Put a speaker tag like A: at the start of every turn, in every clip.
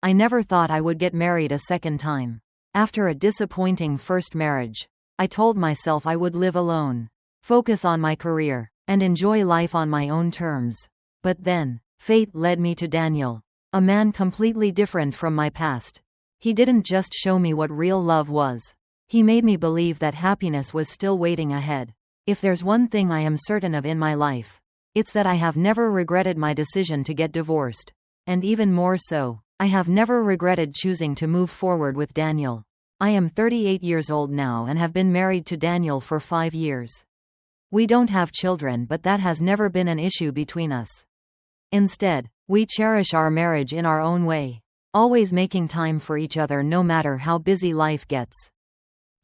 A: I never thought I would get married a second time. After a disappointing first marriage, I told myself I would live alone, focus on my career, and enjoy life on my own terms. But then, fate led me to Daniel, a man completely different from my past. He didn't just show me what real love was. He made me believe that happiness was still waiting ahead. If there's one thing I am certain of in my life, it's that I have never regretted my decision to get divorced. And even more so, I have never regretted choosing to move forward with Daniel. I am 38 years old now and have been married to Daniel for 5 years. We don't have children, but that has never been an issue between us. Instead, we cherish our marriage in our own way, always making time for each other no matter how busy life gets.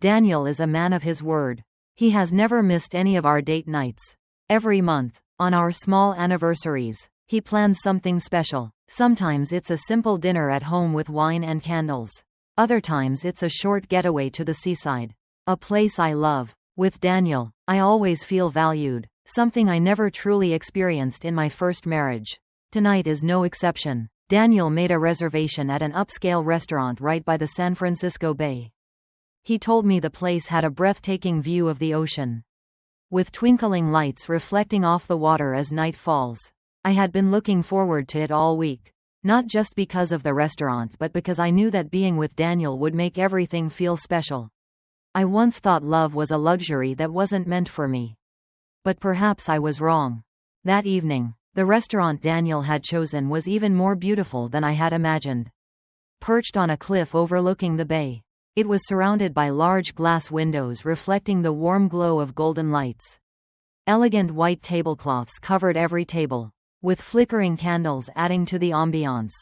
A: Daniel is a man of his word. He has never missed any of our date nights. Every month, on our small anniversaries, he plans something special. Sometimes it's a simple dinner at home with wine and candles. Other times it's a short getaway to the seaside, a place I love. With Daniel, I always feel valued, something I never truly experienced in my first marriage. Tonight is no exception. Daniel made a reservation at an upscale restaurant right by the San Francisco Bay. He told me the place had a breathtaking view of the ocean, with twinkling lights reflecting off the water as night falls. I had been looking forward to it all week. Not just because of the restaurant, but because I knew that being with Daniel would make everything feel special. I once thought love was a luxury that wasn't meant for me. But perhaps I was wrong. That evening, the restaurant Daniel had chosen was even more beautiful than I had imagined. Perched on a cliff overlooking the bay, it was surrounded by large glass windows reflecting the warm glow of golden lights. Elegant white tablecloths covered every table, with flickering candles adding to the ambiance.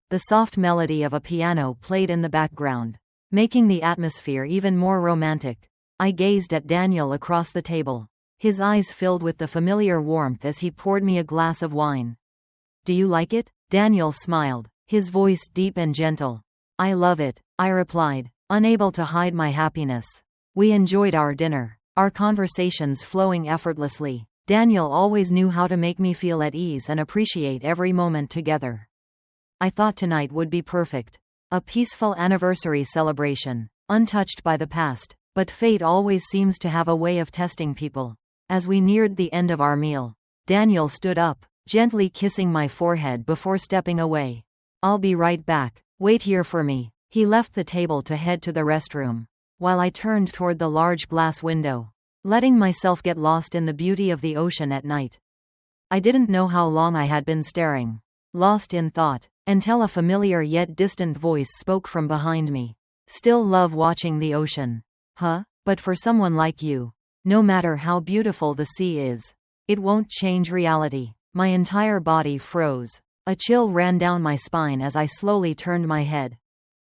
A: The soft melody of a piano played in the background, making the atmosphere even more romantic. I gazed at Daniel across the table, his eyes filled with the familiar warmth as he poured me a glass of wine. "Do you like it?" Daniel smiled, his voice deep and gentle. "I love it," I replied, unable to hide my happiness. We enjoyed our dinner, our conversations flowing effortlessly. Daniel always knew how to make me feel at ease and appreciate every moment together. I thought tonight would be perfect. A peaceful anniversary celebration, untouched by the past. But fate always seems to have a way of testing people. As we neared the end of our meal, Daniel stood up, gently kissing my forehead before stepping away. "I'll be right back. Wait here for me." He left the table to head to the restroom, while I turned toward the large glass window, letting myself get lost in the beauty of the ocean at night. I didn't know how long I had been staring, lost in thought, until a familiar yet distant voice spoke from behind me. "Still love watching the ocean, huh? But for someone like you, no matter how beautiful the sea is, it won't change reality." My entire body froze. A chill ran down my spine as I slowly turned my head.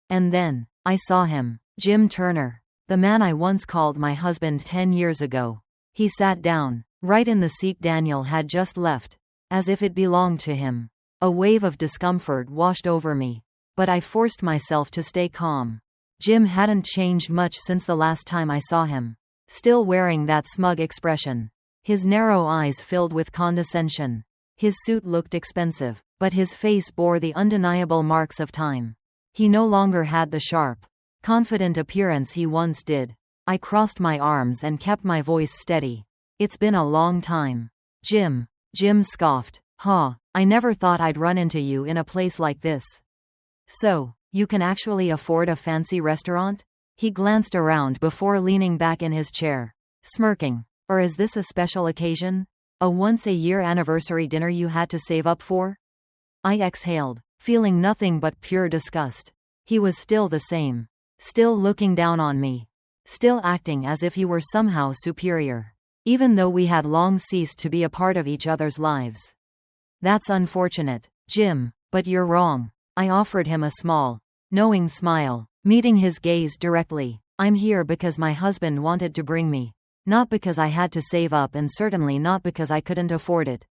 A: And then, I saw him, Jim Turner, the man I once called my husband 10 years ago. He sat down, right in the seat Daniel had just left, as if it belonged to him. A wave of discomfort washed over me, but I forced myself to stay calm. Jim hadn't changed much since the last time I saw him, still wearing that smug expression, his narrow eyes filled with condescension. His suit looked expensive, but his face bore the undeniable marks of time. He no longer had the sharp, confident appearance he once did. I crossed my arms and kept my voice steady. "It's been a long time, Jim." Jim scoffed. "Huh, I never thought I'd run into you in a place like this. So, you can actually afford a fancy restaurant?" He glanced around before leaning back in his chair, smirking. "Or is this a special occasion? A once-a-year anniversary dinner you had to save up for?" I exhaled, feeling nothing but pure disgust. He was still the same. Still looking down on me. Still acting as if he were somehow superior. Even though we had long ceased to be a part of each other's lives. "That's unfortunate, Jim, but you're wrong." I offered him a small, knowing smile, meeting his gaze directly. "I'm here because my husband wanted to bring me. Not because I had to save up, and certainly not because I couldn't afford it."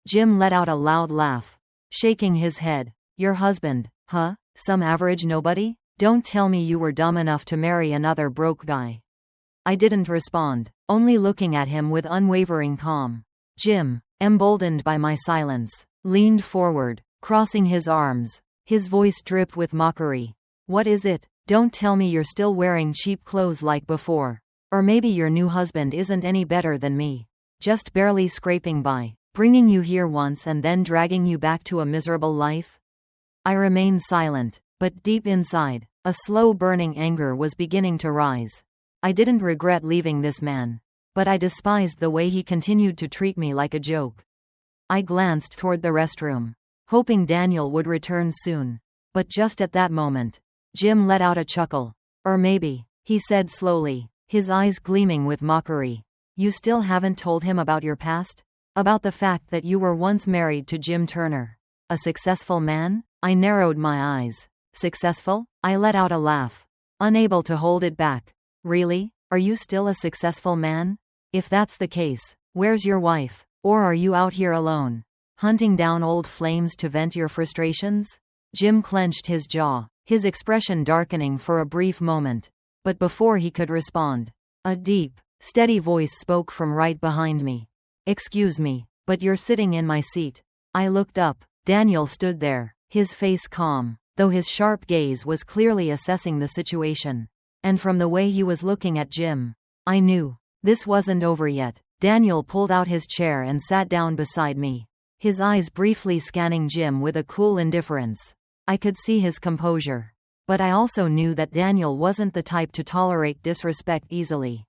A: Jim let out a loud laugh, shaking his head. "Your husband, huh? Some average nobody? Don't tell me you were dumb enough to marry another broke guy." I didn't respond, only looking at him with unwavering calm. Jim, emboldened by my silence, leaned forward, crossing his arms, His voice dripped with mockery. What is it? Don't tell me you're still wearing cheap clothes like before. Or maybe your new husband isn't any better than me. Just barely scraping by, bringing you here once and then dragging you back to a miserable life? I remained silent, but deep inside, a slow burning anger was beginning to rise. I didn't regret leaving this man, but I despised the way he continued to treat me like a joke. I glanced toward the restroom, hoping Daniel would return soon. But just at that moment, Jim let out a chuckle. Or maybe, he said slowly, his eyes gleaming with mockery. You still haven't told him about your past? About the fact that you were once married to Jim Turner? A successful man? I narrowed my eyes. Successful? I let out a laugh, unable to hold it back. Really? Are you still a successful man? If that's the case, where's your wife? Or are you out here alone, hunting down old flames to vent your frustrations? Jim clenched his jaw, his expression darkening for a brief moment. But before he could respond, a deep, steady voice spoke from right behind me. Excuse me, but you're sitting in my seat. I looked up. Daniel stood there, his face calm, though his sharp gaze was clearly assessing the situation. And from the way he was looking at Jim, I knew this wasn't over yet. Daniel pulled out his chair and sat down beside me, his eyes briefly scanning Jim with a cool indifference. I could see his composure, but I also knew that Daniel wasn't the type to tolerate disrespect easily.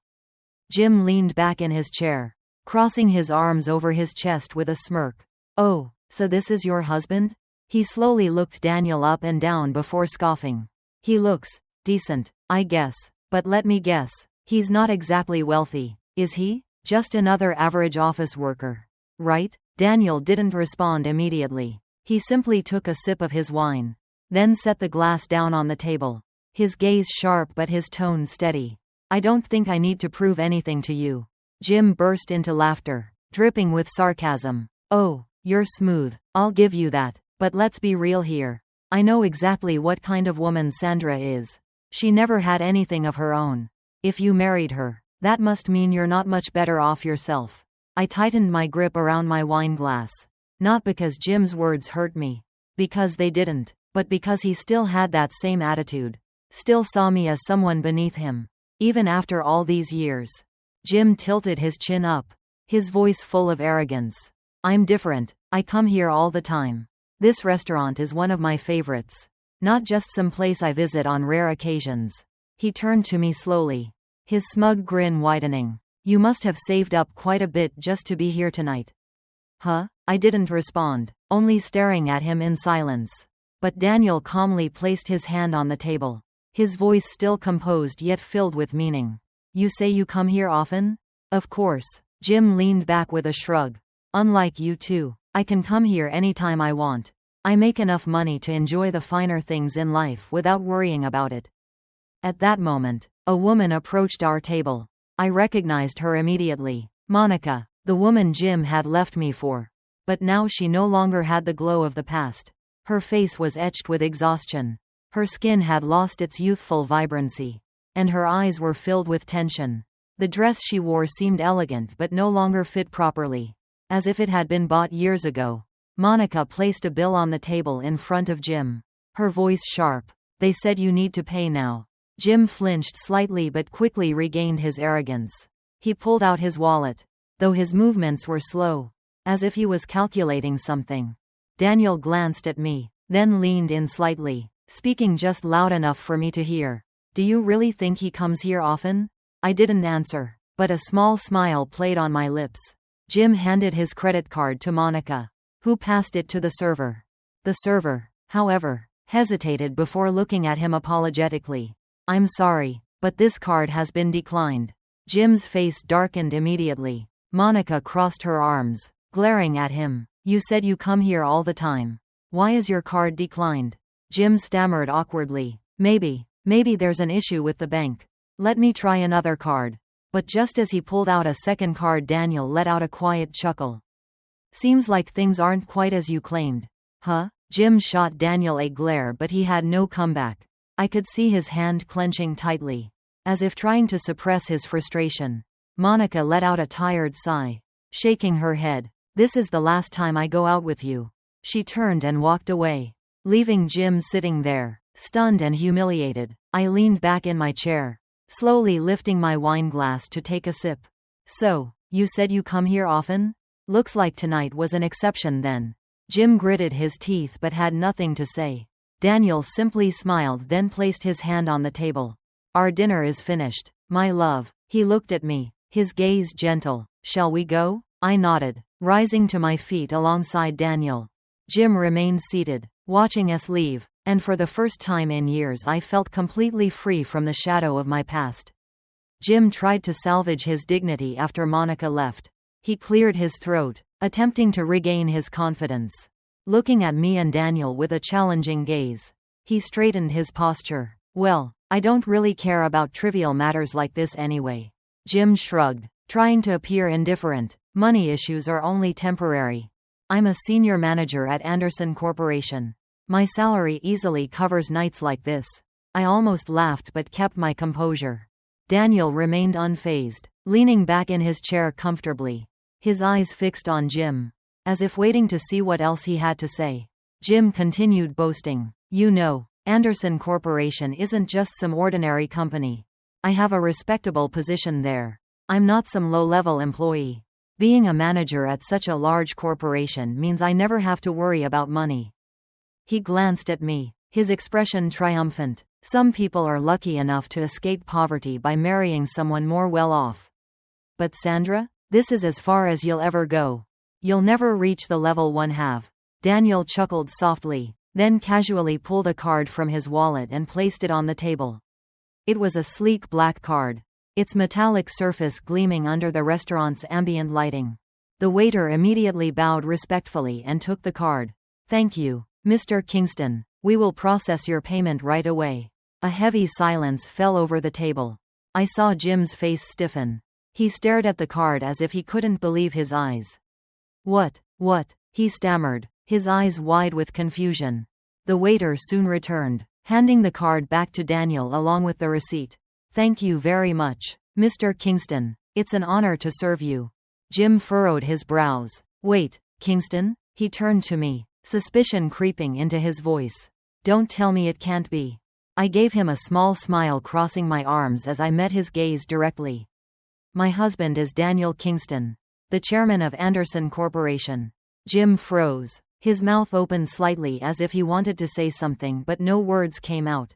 A: Jim leaned back in his chair, crossing his arms over his chest with a smirk. Oh, so this is your husband? He slowly looked Daniel up and down before scoffing. He looks decent, I guess, but let me guess, he's not exactly wealthy, is he? Just another average office worker, right? Daniel didn't respond immediately. He simply took a sip of his wine, then set the glass down on the table, his gaze sharp but his tone steady. I don't think I need to prove anything to you. Jim burst into laughter, dripping with sarcasm. Oh, you're smooth, I'll give you that, but let's be real here. I know exactly what kind of woman Sandra is. She never had anything of her own. If you married her, that must mean you're not much better off yourself. I tightened my grip around my wine glass. Not because Jim's words hurt me. Because they didn't. But because he still had that same attitude. Still saw me as someone beneath him. Even after all these years. Jim tilted his chin up, his voice full of arrogance. I'm different. I come here all the time. This restaurant is one of my favorites. Not just some place I visit on rare occasions. He turned to me slowly, his smug grin widening. You must have saved up quite a bit just to be here tonight. Huh? I didn't respond, only staring at him in silence. But Daniel calmly placed his hand on the table, his voice still composed yet filled with meaning. You say you come here often? Of course. Jim leaned back with a shrug. Unlike you two, I can come here anytime I want. I make enough money to enjoy the finer things in life without worrying about it. At that moment, a woman approached our table. I recognized her immediately. Monica, the woman Jim had left me for. But now she no longer had the glow of the past. Her face was etched with exhaustion. Her skin had lost its youthful vibrancy. And her eyes were filled with tension. The dress she wore seemed elegant but no longer fit properly. As if it had been bought years ago. Monica placed a bill on the table in front of Jim. Her voice sharp. They said you need to pay now. Jim flinched slightly but quickly regained his arrogance. He pulled out his wallet, though his movements were slow, as if he was calculating something. Daniel glanced at me, then leaned in slightly, speaking just loud enough for me to hear. Do you really think he comes here often? I didn't answer, but a small smile played on my lips. Jim handed his credit card to Monica, who passed it to the server. The server, however, hesitated before looking at him apologetically. I'm sorry, but this card has been declined. Jim's face darkened immediately. Monica crossed her arms, glaring at him. You said you come here all the time. Why is your card declined? Jim stammered awkwardly. Maybe there's an issue with the bank. Let me try another card. But just as he pulled out a second card, Daniel let out a quiet chuckle. Seems like things aren't quite as you claimed. Huh? Jim shot Daniel a glare, but he had no comeback. I could see his hand clenching tightly, as if trying to suppress his frustration. Monica let out a tired sigh, shaking her head. This is the last time I go out with you. She turned and walked away. leaving Jim sitting there, stunned and humiliated. I leaned back in my chair, slowly lifting my wine glass to take a sip. So, you said you come here often? Looks like tonight was an exception then. Jim gritted his teeth but had nothing to say. Daniel simply smiled, then placed his hand on the table. Our dinner is finished, my love. He looked at me, his gaze gentle. Shall we go? I nodded, rising to my feet alongside Daniel. Jim remained seated, watching us leave, and for the first time in years I felt completely free from the shadow of my past. Jim tried to salvage his dignity after Monica left. He cleared his throat, attempting to regain his confidence. Looking at me and Daniel with a challenging gaze, he straightened his posture. Well, I don't really care about trivial matters like this anyway. Jim shrugged, trying to appear indifferent. Money issues are only temporary. I'm a senior manager at Anderson Corporation. My salary easily covers nights like this. I almost laughed but kept my composure. Daniel remained unfazed, leaning back in his chair comfortably, his eyes fixed on Jim, as if waiting to see what else he had to say. Jim continued boasting. You know, Anderson Corporation isn't just some ordinary company. I have a respectable position there. I'm not some low-level employee. Being a manager at such a large corporation means I never have to worry about money. He glanced at me, his expression triumphant. Some people are lucky enough to escape poverty by marrying someone more well-off. But Sandra, this is as far as you'll ever go. You'll never reach the level one have. Daniel chuckled softly, then casually pulled a card from his wallet and placed it on the table. It was a sleek black card, its metallic surface gleaming under the restaurant's ambient lighting. The waiter immediately bowed respectfully and took the card. Thank you, Mr. Kingston. We will process your payment right away. A heavy silence fell over the table. I saw Jim's face stiffen. He stared at the card as if he couldn't believe his eyes. What? He stammered, his eyes wide with confusion. The waiter soon returned, handing the card back to Daniel along with the receipt. Thank you very much, Mr. Kingston. It's an honor to serve you. Jim furrowed his brows. Wait, Kingston? He turned to me, suspicion creeping into his voice. Don't tell me it can't be. I gave him a small smile, crossing my arms as I met his gaze directly. My husband is Daniel Kingston, the chairman of Anderson Corporation. Jim froze, his mouth opened slightly as if he wanted to say something but no words came out.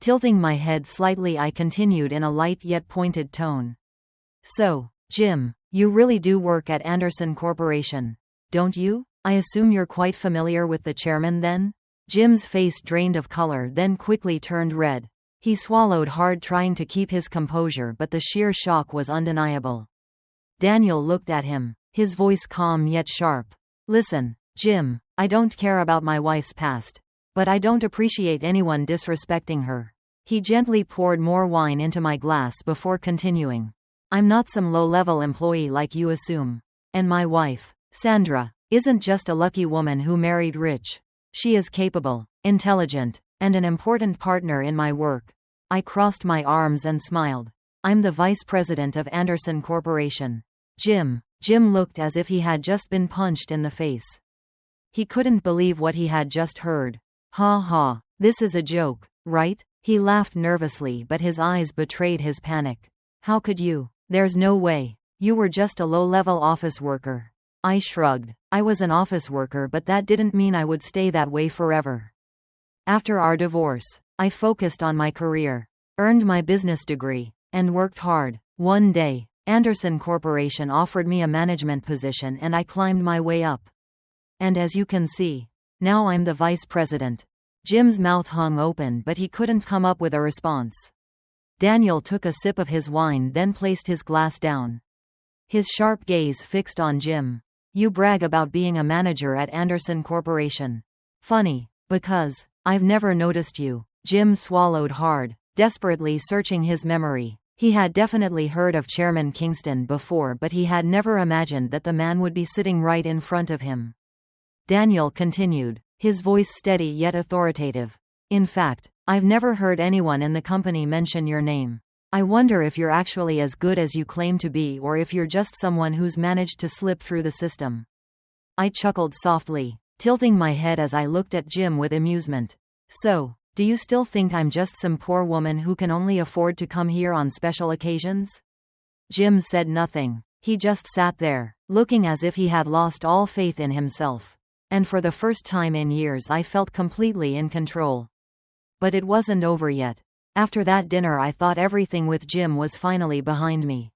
A: Tilting my head slightly, I continued in a light yet pointed tone. So, Jim, you really do work at Anderson Corporation, don't you? I assume you're quite familiar with the chairman then? Jim's face drained of color, then quickly turned red. He swallowed hard, trying to keep his composure, but the sheer shock was undeniable. Daniel looked at him, his voice calm yet sharp. Listen, Jim, I don't care about my wife's past, but I don't appreciate anyone disrespecting her. He gently poured more wine into my glass before continuing. I'm not some low-level employee like you assume. And my wife, Sandra, isn't just a lucky woman who married rich. She is capable, intelligent, and an important partner in my work. I crossed my arms and smiled. I'm the vice president of Anderson Corporation. Jim looked as if he had just been punched in the face. He couldn't believe what he had just heard. Ha ha, this is a joke, right? He laughed nervously, but his eyes betrayed his panic. How could you? There's no way. You were just a low-level office worker. I shrugged. I was an office worker, but that didn't mean I would stay that way forever. After our divorce, I focused on my career, earned my business degree, and worked hard. One day, Anderson Corporation offered me a management position and I climbed my way up. And as you can see, now I'm the vice president. Jim's mouth hung open, but he couldn't come up with a response. Daniel took a sip of his wine, then placed his glass down. His sharp gaze fixed on Jim. You brag about being a manager at Anderson Corporation. Funny, because I've never noticed you. Jim swallowed hard, desperately searching his memory. He had definitely heard of Chairman Kingston before, but he had never imagined that the man would be sitting right in front of him. Daniel continued, his voice steady yet authoritative. In fact, I've never heard anyone in the company mention your name. I wonder if you're actually as good as you claim to be, or if you're just someone who's managed to slip through the system. I chuckled softly. tilting my head as I looked at Jim with amusement. So, do you still think I'm just some poor woman who can only afford to come here on special occasions? Jim said nothing. He just sat there, looking as if he had lost all faith in himself. And for the first time in years I felt completely in control. But it wasn't over yet. After that dinner I thought everything with Jim was finally behind me.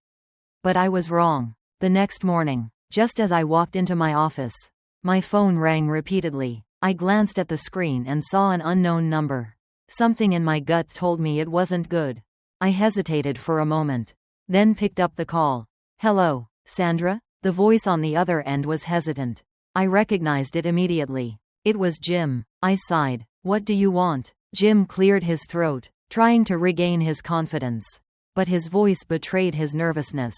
A: But I was wrong. The next morning, just as I walked into my office, my phone rang repeatedly. I glanced at the screen and saw an unknown number. Something in my gut told me it wasn't good. I hesitated for a moment, then picked up the call. "Hello, Sandra?" The voice on the other end was hesitant. I recognized it immediately. It was Jim. I sighed. "What do you want?" Jim cleared his throat, trying to regain his confidence. But his voice betrayed his nervousness.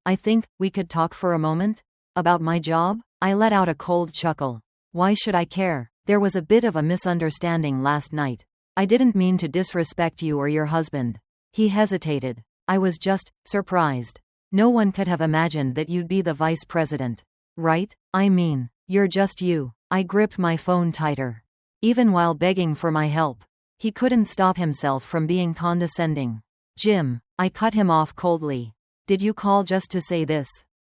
A: "I think we could talk for a moment? About my job?" I let out a cold chuckle. "Why should I care? There was a bit of a misunderstanding last night. I didn't mean to disrespect you or your husband." He hesitated. "I was just surprised. No one could have imagined that you'd be the vice president. Right? I mean, you're just you." I gripped my phone tighter. Even while begging for my help, he couldn't stop himself from being condescending. "Jim," I cut him off coldly. "Did you call just to say this?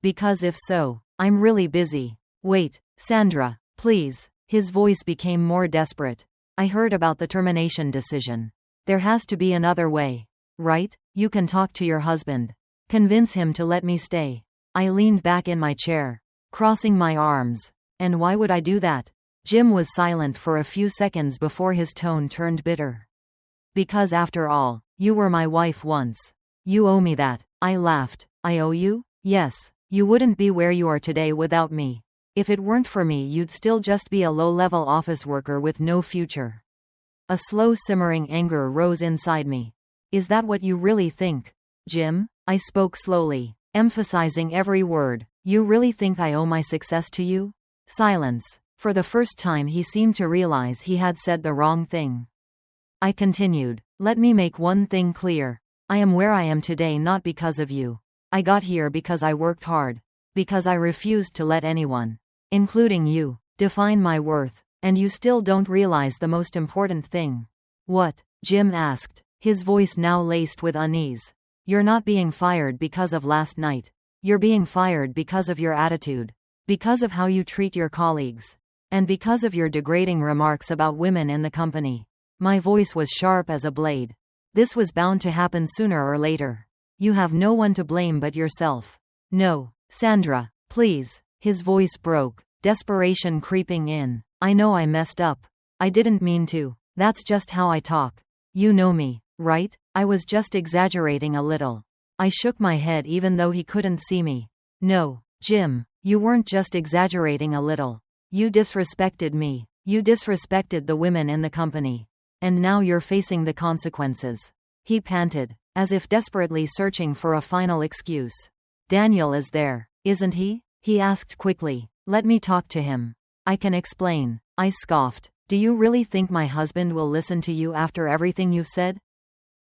A: Because if so, I'm really busy." "Wait, Sandra, please." His voice became more desperate. "I heard about the termination decision. There has to be another way. Right? You can talk to your husband. Convince him to let me stay." I leaned back in my chair, crossing my arms. "And why would I do that?" Jim was silent for a few seconds before his tone turned bitter. "Because after all, you were my wife once. You owe me that." I laughed. "I owe you?" "Yes. You wouldn't be where you are today without me. If it weren't for me, you'd still just be a low-level office worker with no future." A slow simmering anger rose inside me. "Is that what you really think, Jim?" I spoke slowly, emphasizing every word. "You really think I owe my success to you?" Silence. For the first time he seemed to realize he had said the wrong thing. I continued. "Let me make one thing clear. I am where I am today not because of you. I got here because I worked hard. Because I refused to let anyone, including you, define my worth. And you still don't realize the most important thing." "What?" Jim asked, his voice now laced with unease. "You're not being fired because of last night. You're being fired because of your attitude. Because of how you treat your colleagues. And because of your degrading remarks about women in the company." My voice was sharp as a blade. "This was bound to happen sooner or later. You have no one to blame but yourself." "No, Sandra, please." His voice broke, desperation creeping in. "I know I messed up. I didn't mean to. That's just how I talk. You know me, right? I was just exaggerating a little." I shook my head even though he couldn't see me. "No, Jim, you weren't just exaggerating a little. You disrespected me. You disrespected the women in the company. And now you're facing the consequences." He panted, as if desperately searching for a final excuse. "Daniel is there, isn't he?" he asked quickly. "Let me talk to him. I can explain." I scoffed. "Do you really think my husband will listen to you after everything you've said?"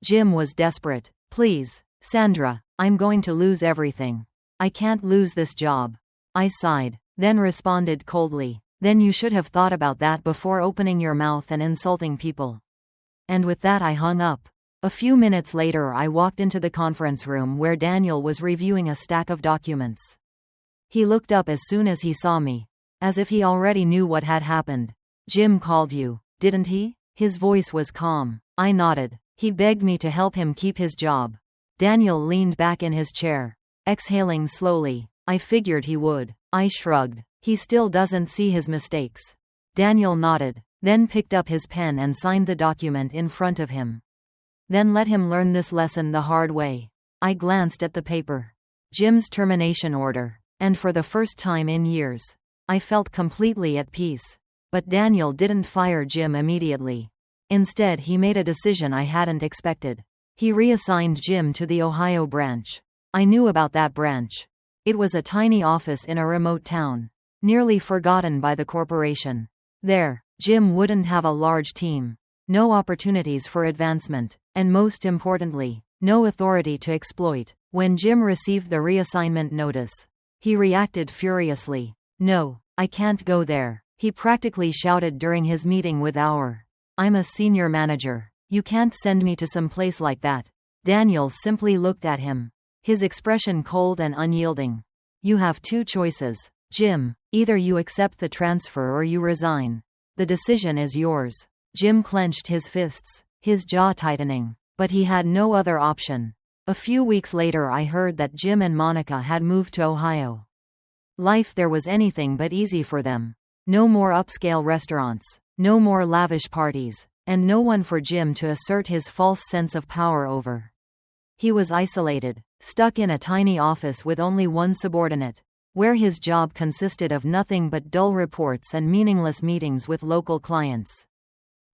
A: Jim was desperate. "Please, Sandra, I'm going to lose everything. I can't lose this job." I sighed, then responded coldly. "Then you should have thought about that before opening your mouth and insulting people." And with that I hung up. A few minutes later I walked into the conference room where Daniel was reviewing a stack of documents. He looked up as soon as he saw me, as if he already knew what had happened. "Jim called you, didn't he?" His voice was calm. I nodded. "He begged me to help him keep his job." Daniel leaned back in his chair, exhaling slowly. "I figured he would." I shrugged. "He still doesn't see his mistakes." Daniel nodded, then picked up his pen and signed the document in front of him. "Then let him learn this lesson the hard way." I glanced at the paper. Jim's termination order. And for the first time in years, I felt completely at peace. But Daniel didn't fire Jim immediately. Instead, he made a decision I hadn't expected. He reassigned Jim to the Ohio branch. I knew about that branch. It was a tiny office in a remote town, nearly forgotten by the corporation. There, Jim wouldn't have a large team, no opportunities for advancement, and most importantly, no authority to exploit. When Jim received the reassignment notice, he reacted furiously. "No, I can't go there. He practically shouted during his meeting with our. I'm a senior manager. You can't send me to some place like that. Daniel simply looked at him, his expression cold and unyielding. You have two choices, Jim. Either you accept the transfer or you resign. The decision is yours. Jim clenched his fists, his jaw tightening. But he had no other option. A few weeks later I heard that Jim and Monica had moved to Ohio. Life there was anything but easy for them. No more upscale restaurants, no more lavish parties, and no one for Jim to assert his false sense of power over. He was isolated, stuck in a tiny office with only one subordinate, where his job consisted of nothing but dull reports and meaningless meetings with local clients.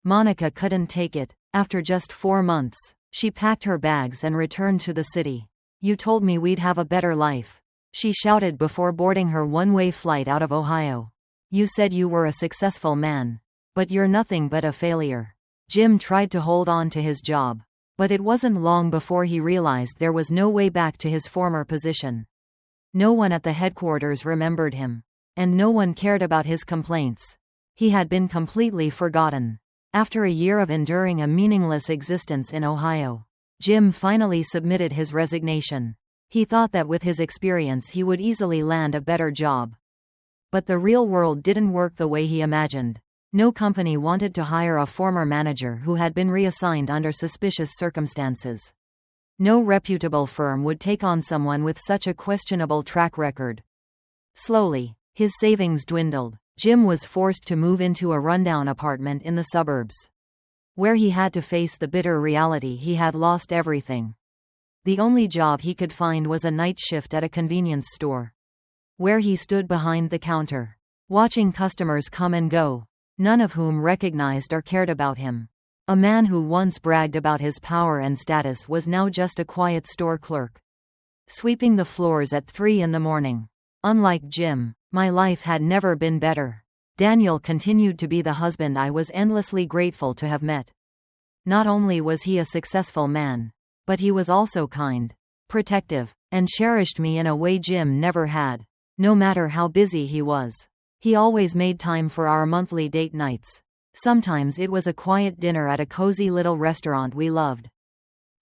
A: Monica couldn't take it. After just 4 months, she packed her bags and returned to the city. You told me we'd have a better life, she shouted before boarding her one-way flight out of Ohio. You said you were a successful man. But you're nothing but a failure. Jim tried to hold on to his job. But it wasn't long before he realized there was no way back to his former position. No one at the headquarters remembered him. And no one cared about his complaints. He had been completely forgotten. After a year of enduring a meaningless existence in Ohio, Jim finally submitted his resignation. He thought that with his experience he would easily land a better job. But the real world didn't work the way he imagined. No company wanted to hire a former manager who had been reassigned under suspicious circumstances. No reputable firm would take on someone with such a questionable track record. Slowly, his savings dwindled. Jim was forced to move into a rundown apartment in the suburbs, where he had to face the bitter reality he had lost everything. The only job he could find was a night shift at a convenience store, where he stood behind the counter, watching customers come and go, none of whom recognized or cared about him. A man who once bragged about his power and status was now just a quiet store clerk, sweeping the floors at 3 in the morning. Unlike Jim, my life had never been better. Daniel continued to be the husband I was endlessly grateful to have met. Not only was he a successful man, but he was also kind, protective, and cherished me in a way Jim never had. No matter how busy he was, he always made time for our monthly date nights. Sometimes it was a quiet dinner at a cozy little restaurant we loved.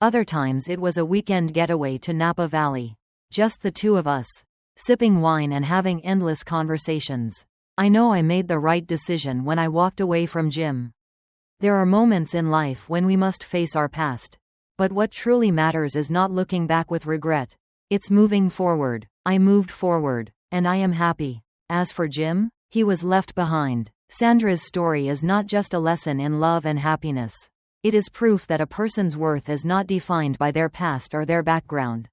A: Other times it was a weekend getaway to Napa Valley. Just the two of us, sipping wine and having endless conversations. I know I made the right decision when I walked away from Jim. There are moments in life when we must face our past. But what truly matters is not looking back with regret. It's moving forward. I moved forward, and I am happy. As for Jim, he was left behind. Sandra's story is not just a lesson in love and happiness. It is proof that a person's worth is not defined by their past or their background,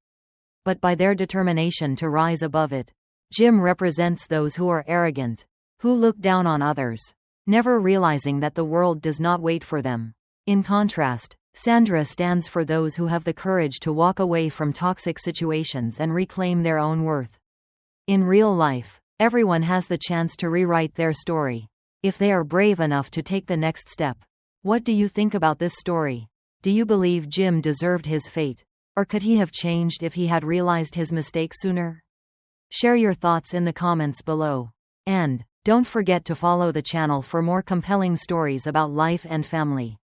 A: but by their determination to rise above it. Jim represents those who are arrogant, who look down on others, never realizing that the world does not wait for them. In contrast, Sandra stands for those who have the courage to walk away from toxic situations and reclaim their own worth. In real life, everyone has the chance to rewrite their story, if they are brave enough to take the next step. What do you think about this story? Do you believe Jim deserved his fate? Or could he have changed if he had realized his mistake sooner? Share your thoughts in the comments below. And don't forget to follow the channel for more compelling stories about life and family.